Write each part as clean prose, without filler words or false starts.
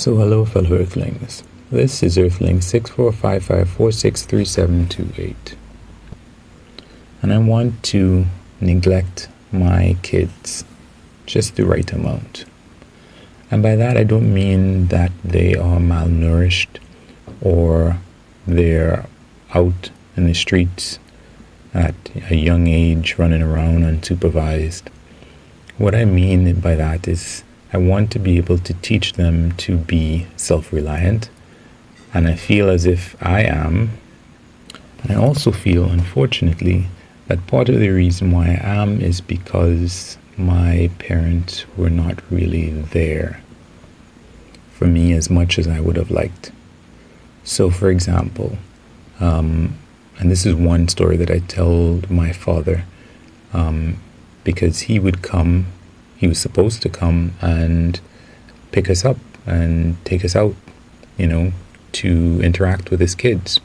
So hello fellow Earthlings, this is Earthling 6455463728, and I want to neglect my kids just the right amount. And by that I don't mean that they are malnourished or they're out in the streets at a young age running around unsupervised. What I mean by that is I want to be able to teach them to be self-reliant, and I feel as if I am. And I also feel, unfortunately, that part of the reason why I am is because my parents were not really there for me as much as I would have liked. So, for example, and this is one story that I told my father, because he would come. He was supposed to come and pick us up and take us out, to interact with his kids.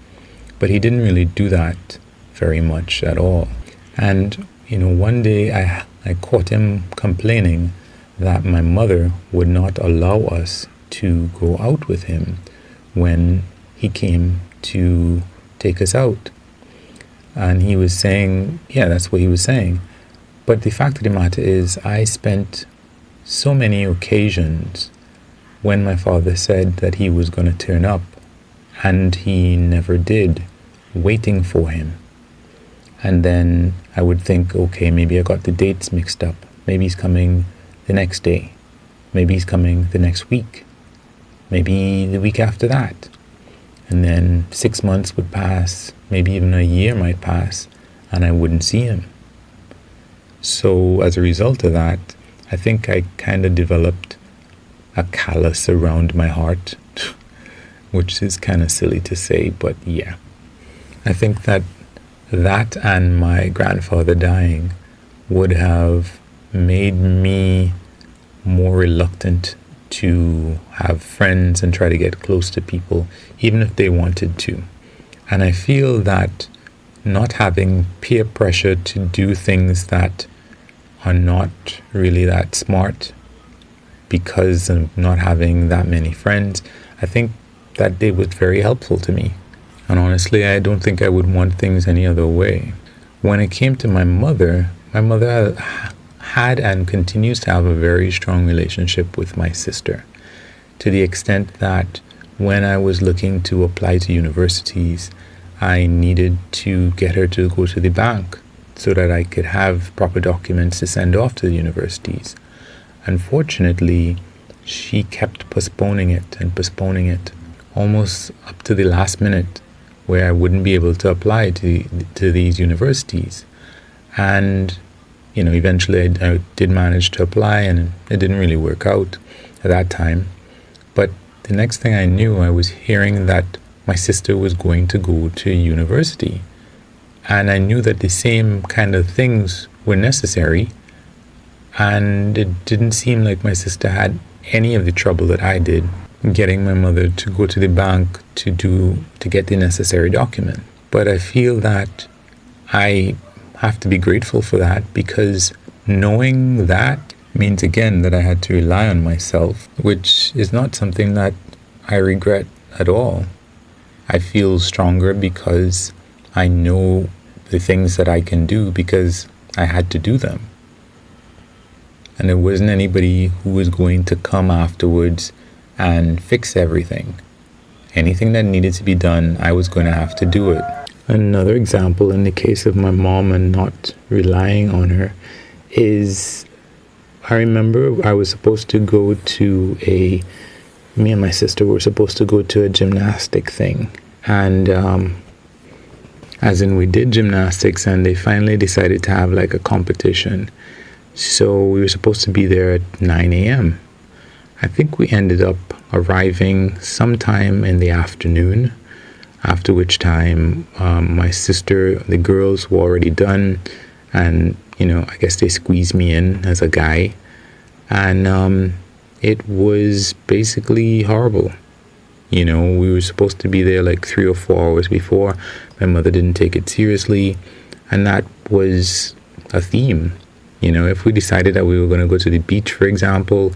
But he didn't really do that very much at all. And, one day I caught him complaining that my mother would not allow us to go out with him when he came to take us out. And he was saying, yeah, that's what he was saying. But the fact of the matter is, I spent so many occasions when my father said that he was going to turn up, and he never did, waiting for him. And then I would think, okay, maybe I got the dates mixed up. Maybe he's coming the next day. Maybe he's coming the next week. Maybe the week after that. And then 6 months would pass, maybe even a year might pass, and I wouldn't see him. So as a result of that, I think I kind of developed a callus around my heart, which is kind of silly to say, but yeah. I think that and my grandfather dying would have made me more reluctant to have friends and try to get close to people, even if they wanted to. And I feel that not having peer pressure to do things that are not really that smart because of not having that many friends, I think that day was very helpful to me. And honestly, I don't think I would want things any other way. When it came to my mother had and continues to have a very strong relationship with my sister, to the extent that when I was looking to apply to universities, I needed to get her to go to the bank so that I could have proper documents to send off to the universities. Unfortunately, she kept postponing it, almost up to the last minute, where I wouldn't be able to apply to these universities. And, eventually I did manage to apply, and it didn't really work out at that time. But the next thing I knew, I was hearing that my sister was going to go to university. And I knew that the same kind of things were necessary. And it didn't seem like my sister had any of the trouble that I did getting my mother to go to the bank to get the necessary document. But I feel that I have to be grateful for that, because knowing that means again that I had to rely on myself, which is not something that I regret at all. I feel stronger because I know the things that I can do because I had to do them. And there wasn't anybody who was going to come afterwards and fix everything. Anything that needed to be done, I was going to have to do it. Another example in the case of my mom and not relying on her is, I remember I was supposed to go to me and my sister were supposed to go to a gymnastic thing. And as in we did gymnastics, and they finally decided to have like a competition. So we were supposed to be there at 9 a.m. I think we ended up arriving sometime in the afternoon, after which time my sister, the girls were already done, and I guess they squeezed me in as a guy, and it was basically horrible. We were supposed to be there like 3 or 4 hours before. My mother didn't take it seriously, and that was a theme. If we decided that we were going to go to the beach, for example,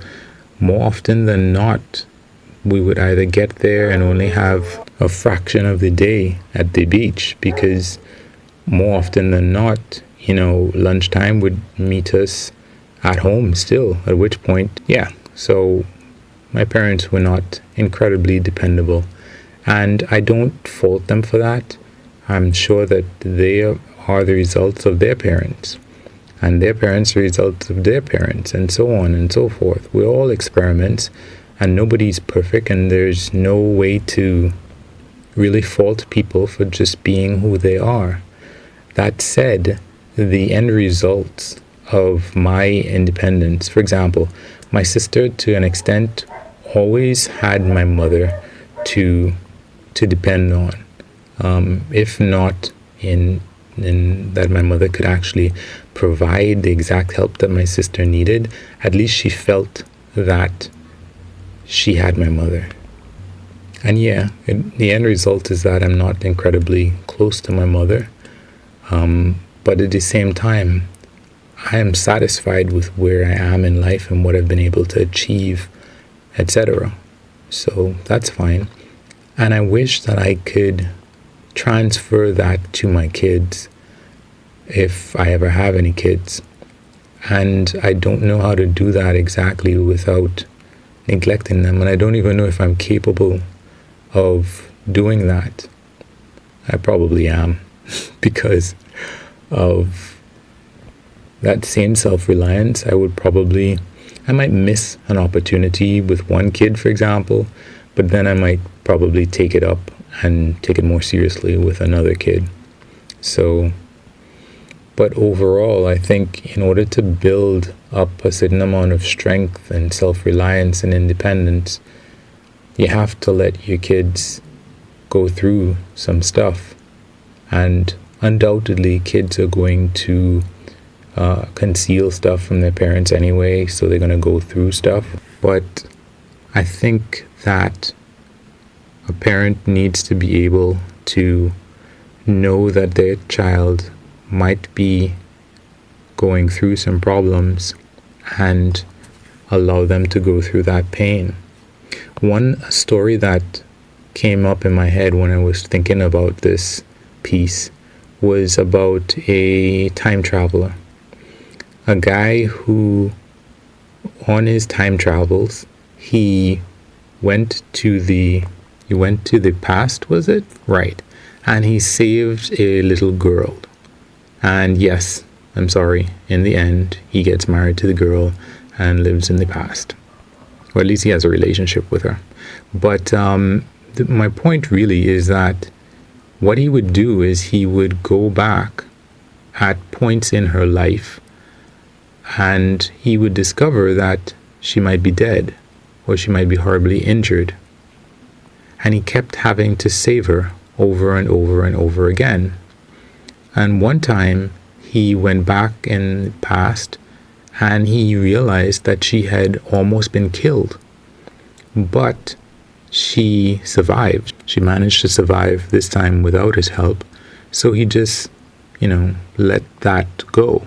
more often than not, we would either get there and only have a fraction of the day at the beach, because more often than not, lunchtime would meet us at home still, at which point, so my parents were not incredibly dependable, and I don't fault them for that. I'm sure that they are the results of their parents, and their parents are the results of their parents, and so on and so forth. We're all experiments, and nobody's perfect, and there's no way to really fault people for just being who they are. That said, the end results of my independence, for example, my sister, to an extent, always had my mother to depend on, if not in that my mother could actually provide the exact help that my sister needed. At least she felt that she had my mother. And the end result is that I'm not incredibly close to my mother, but at the same time, I am satisfied with where I am in life and what I've been able to achieve, etc. So that's fine. And I wish that I could transfer that to my kids, if I ever have any kids. And I don't know how to do that exactly without neglecting them. And I don't even know if I'm capable of doing that. I probably am, because of that same self-reliance. I might miss an opportunity with one kid, for example, but then I might probably take it up and take it more seriously with another kid. So, but overall, I think in order to build up a certain amount of strength and self-reliance and independence, you have to let your kids go through some stuff. And undoubtedly, kids are going to conceal stuff from their parents anyway, so they're going to go through stuff. But I think that a parent needs to be able to know that their child might be going through some problems and allow them to go through that pain. One story that came up in my head when I was thinking about this piece was about a time traveler. A guy who, on his time travels, he went to the past, was it? Right. And he saved a little girl. And yes, I'm sorry, in the end, he gets married to the girl and lives in the past. Or at least he has a relationship with her. But my point really is that what he would do is he would go back at points in her life, and he would discover that she might be dead or she might be horribly injured. And he kept having to save her over and over and over again. And one time he went back in the past and he realized that she had almost been killed. But she survived. She managed to survive this time without his help. So he just, let that go.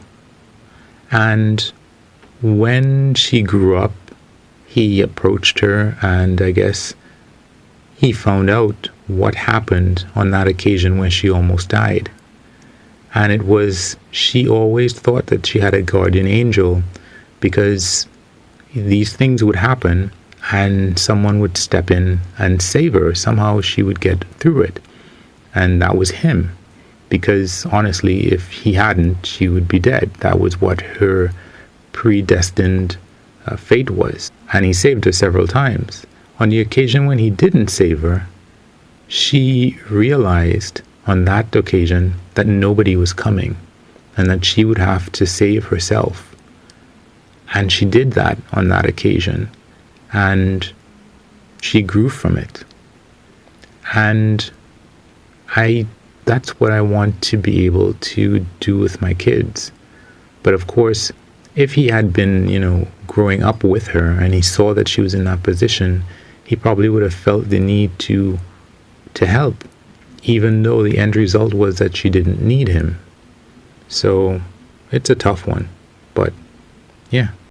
And when she grew up, he approached her, and I guess he found out what happened on that occasion when she almost died. And it was, she always thought that she had a guardian angel, because these things would happen and someone would step in and save her. Somehow she would get through it. And that was him. Because honestly, if he hadn't, she would be dead. That was what her predestined fate was. And he saved her several times. On the occasion when he didn't save her, she realized on that occasion that nobody was coming and that she would have to save herself. And she did that on that occasion. And she grew from it. And that's what I want to be able to do with my kids. But of course, if he had been, growing up with her and he saw that she was in that position, he probably would have felt the need to help, even though the end result was that she didn't need him. So it's a tough one, but yeah.